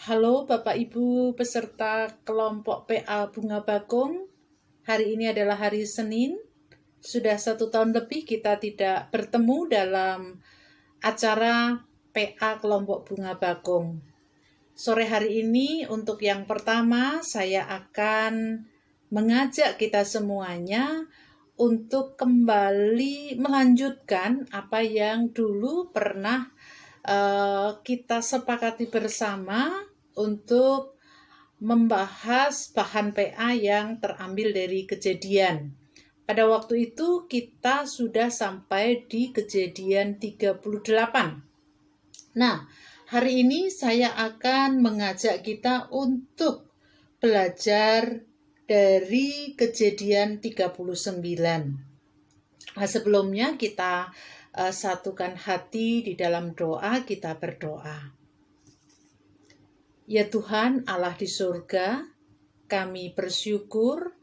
Halo Bapak Ibu peserta kelompok PA Bunga Bakung. Hari ini adalah hari Senin. Sudah 1 tahun lebih kita tidak bertemu dalam acara PA kelompok Bunga Bakung. Sore hari ini untuk yang pertama saya akan mengajak kita semuanya untuk kembali melanjutkan apa yang dulu pernah kita sepakati bersama untuk membahas bahan PA yang terambil dari Kejadian. Pada waktu itu kita sudah sampai di Kejadian 38. Nah, hari ini saya akan mengajak kita untuk belajar dari Kejadian 39. Nah, sebelumnya kita satukan hati di dalam doa, kita berdoa. Ya Tuhan Allah di surga, kami bersyukur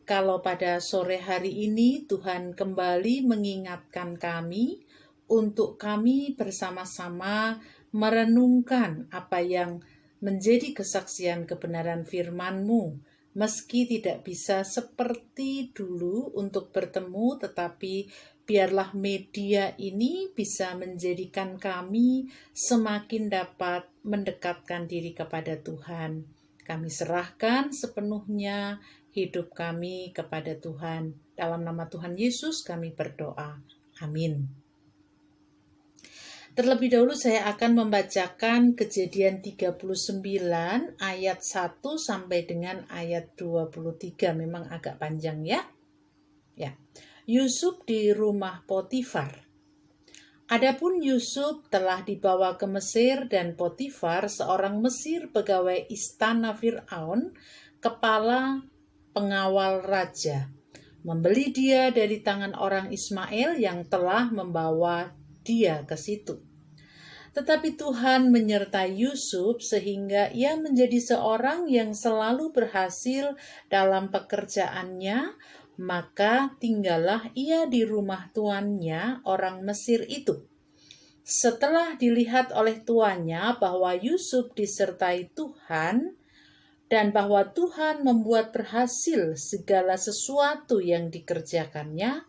kalau pada sore hari ini Tuhan kembali mengingatkan kami untuk kami bersama-sama merenungkan apa yang menjadi kesaksian kebenaran firman-Mu. Meski tidak bisa seperti dulu untuk bertemu, tetapi biarlah media ini bisa menjadikan kami semakin dapat mendekatkan diri kepada Tuhan. Kami serahkan sepenuhnya hidup kami kepada Tuhan. Dalam nama Tuhan Yesus kami berdoa. Amin. Terlebih dahulu saya akan membacakan Kejadian 39 ayat 1 sampai dengan ayat 23. Memang agak panjang ya. Yusuf di rumah Potifar. Adapun Yusuf telah dibawa ke Mesir dan Potifar, seorang Mesir pegawai istana Fir'aun, kepala pengawal raja, membeli dia dari tangan orang Ismail yang telah membawa dia ke situ. Tetapi Tuhan menyertai Yusuf sehingga ia menjadi seorang yang selalu berhasil dalam pekerjaannya, maka tinggallah ia di rumah tuannya orang Mesir itu. Setelah dilihat oleh tuannya bahwa Yusuf disertai Tuhan dan bahwa Tuhan membuat berhasil segala sesuatu yang dikerjakannya,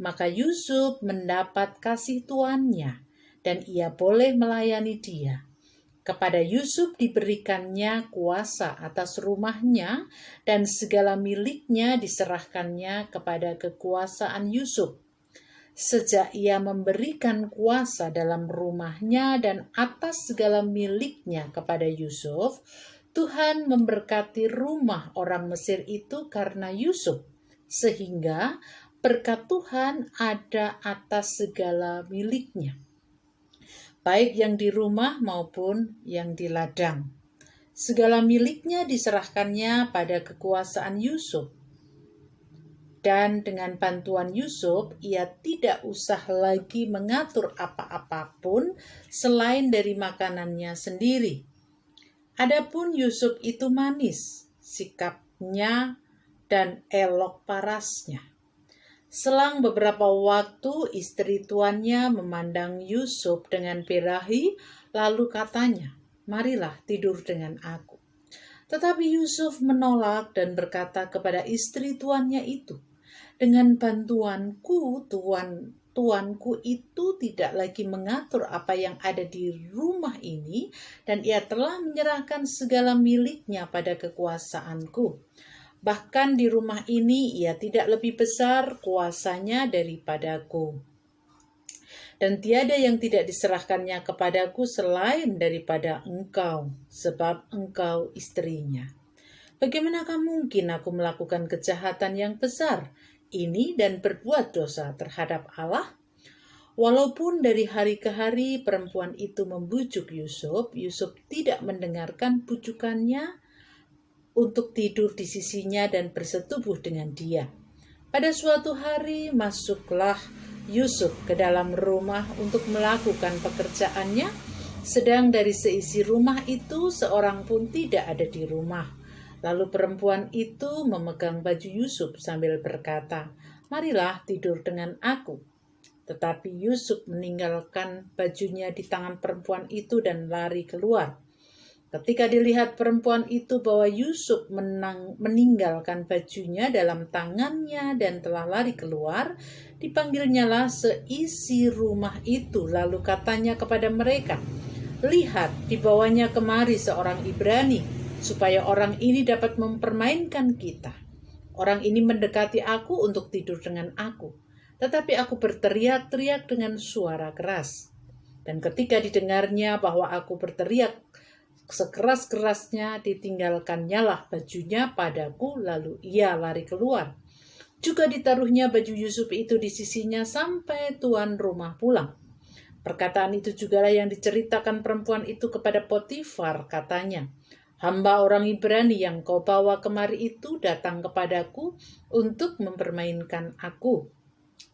maka Yusuf mendapat kasih tuannya dan ia boleh melayani dia. Kepada Yusuf diberikannya kuasa atas rumahnya dan segala miliknya diserahkannya kepada kekuasaan Yusuf. Sejak ia memberikan kuasa dalam rumahnya dan atas segala miliknya kepada Yusuf, Tuhan memberkati rumah orang Mesir itu karena Yusuf, sehingga berkat Tuhan ada atas segala miliknya, baik yang di rumah maupun yang di ladang. Segala miliknya diserahkannya pada kekuasaan Yusuf. Dan dengan bantuan Yusuf, ia tidak usah lagi mengatur apa-apapun selain dari makanannya sendiri. Adapun Yusuf itu manis, sikapnya dan elok parasnya. Selang beberapa waktu, istri tuannya memandang Yusuf dengan birahi, lalu katanya, "Marilah tidur dengan aku." Tetapi Yusuf menolak dan berkata kepada istri tuannya itu, "Dengan bantuanku, tuanku itu tidak lagi mengatur apa yang ada di rumah ini, dan ia telah menyerahkan segala miliknya pada kekuasaanku. Bahkan di rumah ini ia tidak lebih besar kuasanya daripadaku. Dan tiada yang tidak diserahkannya kepadaku selain daripada engkau, sebab engkau istrinya. Bagaimanakah mungkin aku melakukan kejahatan yang besar ini dan berbuat dosa terhadap Allah?" Walaupun dari hari ke hari perempuan itu membujuk Yusuf, Yusuf tidak mendengarkan bujukannya untuk tidur di sisinya dan bersetubuh dengan dia. Pada suatu hari masuklah Yusuf ke dalam rumah untuk melakukan pekerjaannya, sedang dari seisi rumah itu seorang pun tidak ada di rumah. Lalu perempuan itu memegang baju Yusuf sambil berkata, "Marilah tidur dengan aku." Tetapi Yusuf meninggalkan bajunya di tangan perempuan itu dan lari keluar. Ketika dilihat perempuan itu bahwa Yusuf meninggalkan bajunya dalam tangannya dan telah lari keluar, dipanggilnyalah seisi rumah itu. Lalu katanya kepada mereka, "Lihat, dibawanya kemari seorang Ibrani, supaya orang ini dapat mempermainkan kita. Orang ini mendekati aku untuk tidur dengan aku, tetapi aku berteriak-teriak dengan suara keras. Dan ketika didengarnya bahwa aku berteriak sekeras-kerasnya, ditinggalkannyalah bajunya padaku, lalu ia lari keluar. Juga ditaruhnya baju Yusuf itu di sisinya sampai tuan rumah pulang. Perkataan itu jugalah yang diceritakan perempuan itu kepada Potifar, katanya, 'Hamba orang Ibrani yang kau bawa kemari itu datang kepadaku untuk mempermainkan aku.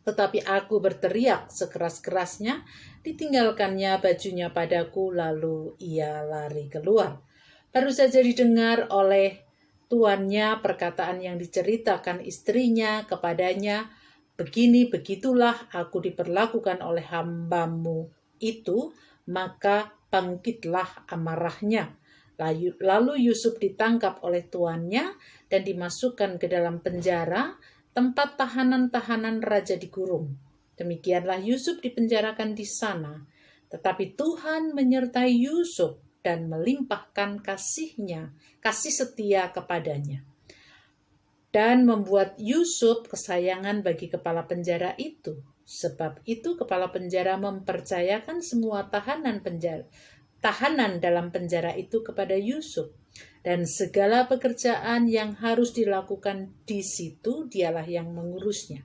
Tetapi aku berteriak sekeras-kerasnya, ditinggalkannya bajunya padaku, lalu ia lari keluar.' Baru saja didengar oleh tuannya perkataan yang diceritakan istrinya kepadanya, 'Begini begitulah aku diperlakukan oleh hambamu itu,' maka bangkitlah amarahnya. Lalu Yusuf ditangkap oleh tuannya dan dimasukkan ke dalam penjara, tempat tahanan-tahanan raja dikurung. Demikianlah Yusuf dipenjarakan di sana. Tetapi Tuhan menyertai Yusuf dan melimpahkan kasih setia kepadanya, dan membuat Yusuf kesayangan bagi kepala penjara itu. Sebab itu kepala penjara mempercayakan semua tahanan dalam penjara itu kepada Yusuf. Dan segala pekerjaan yang harus dilakukan di situ dialah yang mengurusnya.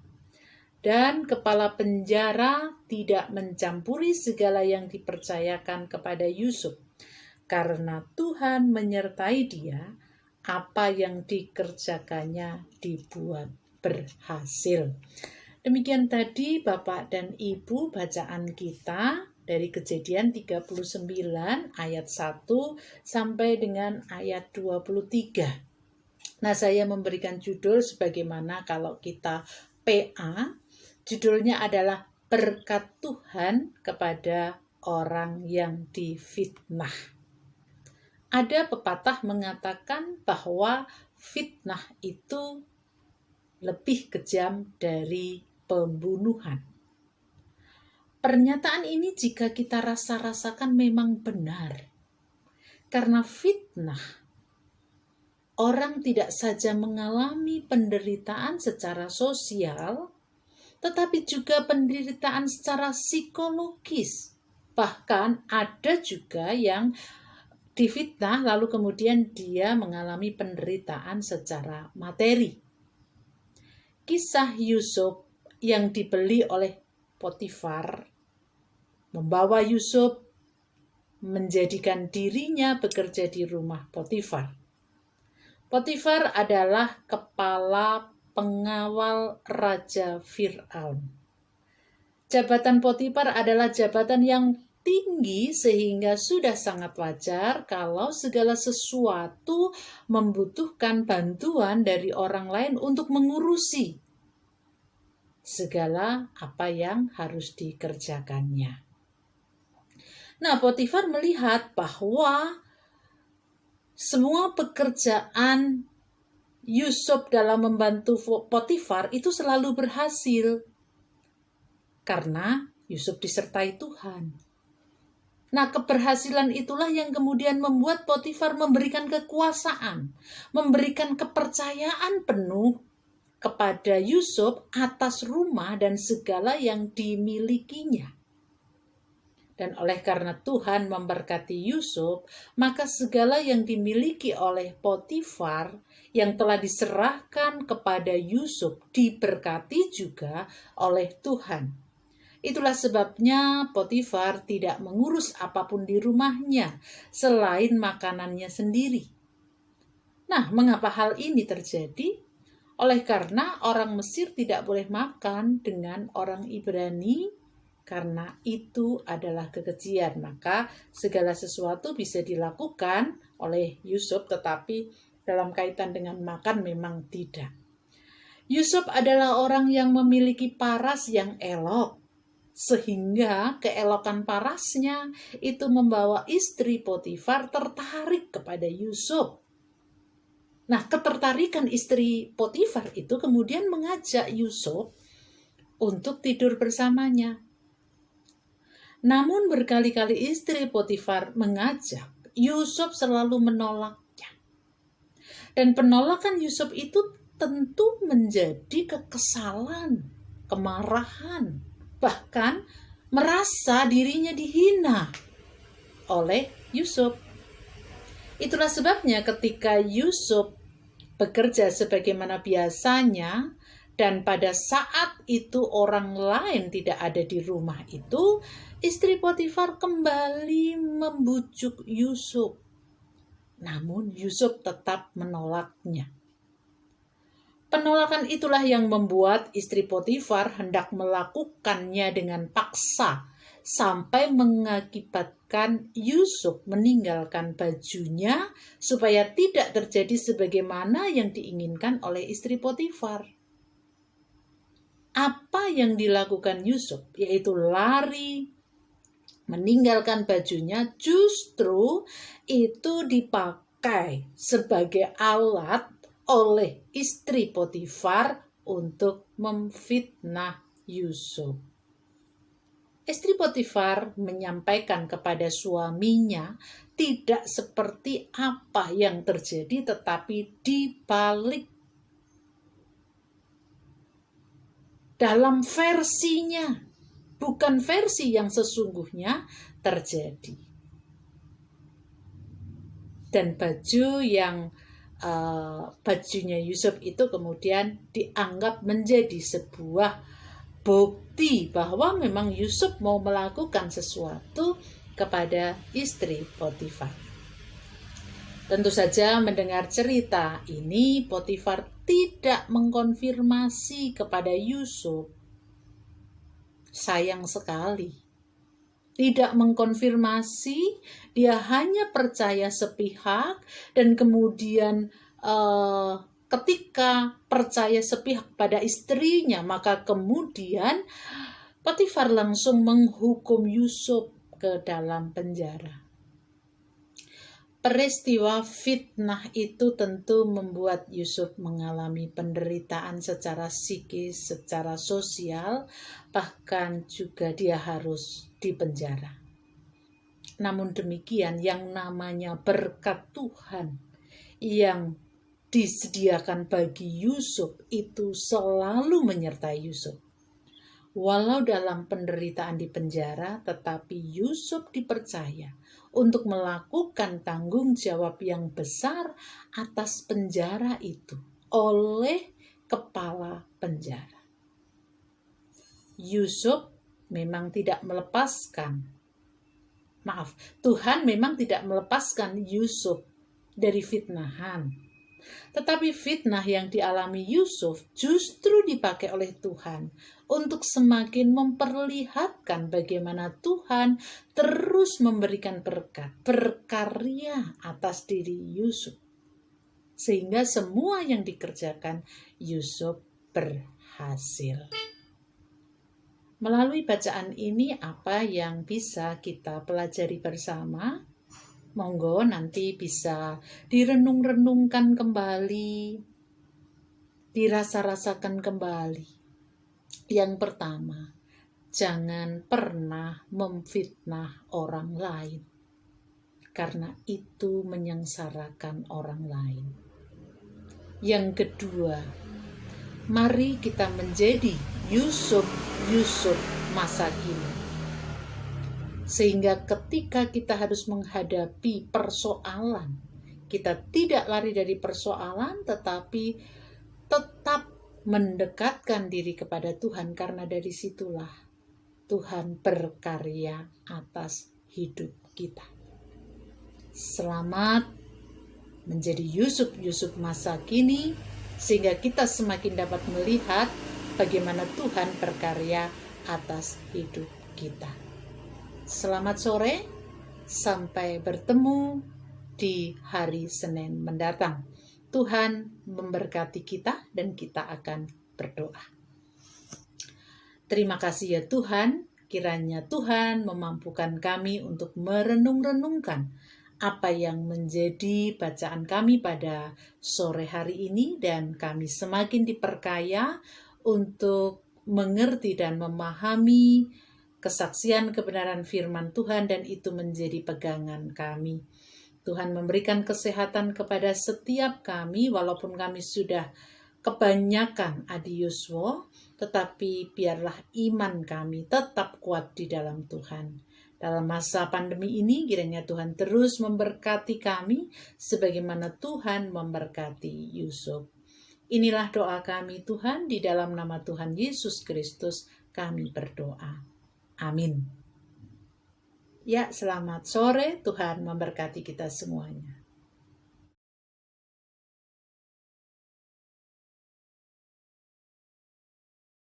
Dan kepala penjara tidak mencampuri segala yang dipercayakan kepada Yusuf, karena Tuhan menyertai dia, apa yang dikerjakannya dibuat berhasil. Demikian tadi Bapak dan Ibu bacaan kita dari Kejadian 39 ayat 1 sampai dengan ayat 23. Nah, saya memberikan judul sebagaimana kalau kita PA, judulnya adalah berkat Tuhan kepada orang yang difitnah. Ada pepatah mengatakan bahwa fitnah itu lebih kejam dari pembunuhan. Pernyataan ini jika kita rasakan memang benar. Karena fitnah, orang tidak saja mengalami penderitaan secara sosial, tetapi juga penderitaan secara psikologis. Bahkan ada juga yang difitnah lalu kemudian dia mengalami penderitaan secara materi. Kisah Yusuf yang dibeli oleh Potifar membawa Yusuf menjadikan dirinya bekerja di rumah Potifar. Potifar adalah kepala pengawal Raja Fir'aun. Jabatan Potifar adalah jabatan yang tinggi sehingga sudah sangat wajar kalau segala sesuatu membutuhkan bantuan dari orang lain untuk mengurusi segala apa yang harus dikerjakannya. Nah, Potifar melihat bahwa semua pekerjaan Yusuf dalam membantu Potifar itu selalu berhasil karena Yusuf disertai Tuhan. Nah, keberhasilan itulah yang kemudian membuat Potifar memberikan kekuasaan, memberikan kepercayaan penuh kepada Yusuf atas rumah dan segala yang dimilikinya. Dan oleh karena Tuhan memberkati Yusuf, maka segala yang dimiliki oleh Potifar yang telah diserahkan kepada Yusuf diberkati juga oleh Tuhan. Itulah sebabnya Potifar tidak mengurus apapun di rumahnya selain makanannya sendiri. Nah, mengapa hal ini terjadi? Oleh karena orang Mesir tidak boleh makan dengan orang Ibrani, karena itu adalah kekejian. Maka segala sesuatu bisa dilakukan oleh Yusuf, tetapi dalam kaitan dengan makan memang tidak. Yusuf adalah orang yang memiliki paras yang elok, Sehingga keelokan parasnya itu membawa istri Potifar tertarik kepada Yusuf. Nah, ketertarikan istri Potifar itu kemudian mengajak Yusuf untuk tidur bersamanya. Namun berkali-kali istri Potifar mengajak, Yusuf selalu menolaknya. Dan penolakan Yusuf itu tentu menjadi kekesalan, kemarahan, bahkan merasa dirinya dihina oleh Yusuf. Itulah sebabnya ketika Yusuf bekerja sebagaimana biasanya, dan pada saat itu orang lain tidak ada di rumah itu, istri Potifar kembali membujuk Yusuf. Namun Yusuf tetap menolaknya. Penolakan itulah yang membuat istri Potifar hendak melakukannya dengan paksa sampai mengakibatkan Yusuf meninggalkan bajunya supaya tidak terjadi sebagaimana yang diinginkan oleh istri Potifar. Apa yang dilakukan Yusuf, yaitu lari, meninggalkan bajunya, justru itu dipakai sebagai alat oleh istri Potifar untuk memfitnah Yusuf. Istri Potifar menyampaikan kepada suaminya tidak seperti apa yang terjadi, tetapi dibalik dalam versinya, bukan versi yang sesungguhnya terjadi. Dan bajunya Yusuf itu kemudian dianggap menjadi sebuah bukti bahwa memang Yusuf mau melakukan sesuatu kepada istri Potifar. Tentu saja mendengar cerita ini, Potifar tidak mengkonfirmasi kepada Yusuf. Sayang sekali. Tidak mengkonfirmasi, dia hanya percaya sepihak, dan kemudian ketika percaya sepihak pada istrinya, maka kemudian Potifar langsung menghukum Yusuf ke dalam penjara. Peristiwa fitnah itu tentu membuat Yusuf mengalami penderitaan secara psikis, secara sosial, bahkan juga dia harus dipenjara. Namun demikian, yang namanya berkat Tuhan yang disediakan bagi Yusuf itu selalu menyertai Yusuf. Walau dalam penderitaan di penjara, tetapi Yusuf dipercaya untuk melakukan tanggung jawab yang besar atas penjara itu oleh kepala penjara. Tuhan memang tidak melepaskan Yusuf dari fitnahan. Tetapi fitnah yang dialami Yusuf justru dipakai oleh Tuhan untuk semakin memperlihatkan bagaimana Tuhan terus memberikan berkat, berkarya atas diri Yusuf. Sehingga semua yang dikerjakan Yusuf berhasil. Melalui bacaan ini, apa yang bisa kita pelajari bersama? Monggo nanti bisa direnung-renungkan kembali, dirasa-rasakan kembali. Yang pertama, jangan pernah memfitnah orang lain, karena itu menyengsarakan orang lain. Yang kedua, mari kita menjadi Yusuf masa kini. Sehingga ketika kita harus menghadapi persoalan, kita tidak lari dari persoalan, tetapi tetap mendekatkan diri kepada Tuhan, karena dari situlah Tuhan berkarya atas hidup kita. Selamat menjadi Yusuf masa kini, sehingga kita semakin dapat melihat bagaimana Tuhan berkarya atas hidup kita. Selamat sore, sampai bertemu di hari Senin mendatang. Tuhan memberkati kita dan kita akan berdoa. Terima kasih ya Tuhan, Kiranya Tuhan memampukan kami untuk merenung-renungkan apa yang menjadi bacaan kami pada sore hari ini, dan kami semakin diperkaya untuk mengerti dan memahami kesaksian kebenaran firman Tuhan, dan itu menjadi pegangan kami. Tuhan memberikan kesehatan kepada setiap kami, walaupun kami sudah kebanyakan adiuswo, tetapi biarlah iman kami tetap kuat di dalam Tuhan. Dalam masa pandemi ini, kiranya Tuhan terus memberkati kami sebagaimana Tuhan memberkati Yusuf. Inilah doa kami Tuhan, di dalam nama Tuhan Yesus Kristus kami berdoa. Amin. Ya, selamat sore, Tuhan memberkati kita semuanya.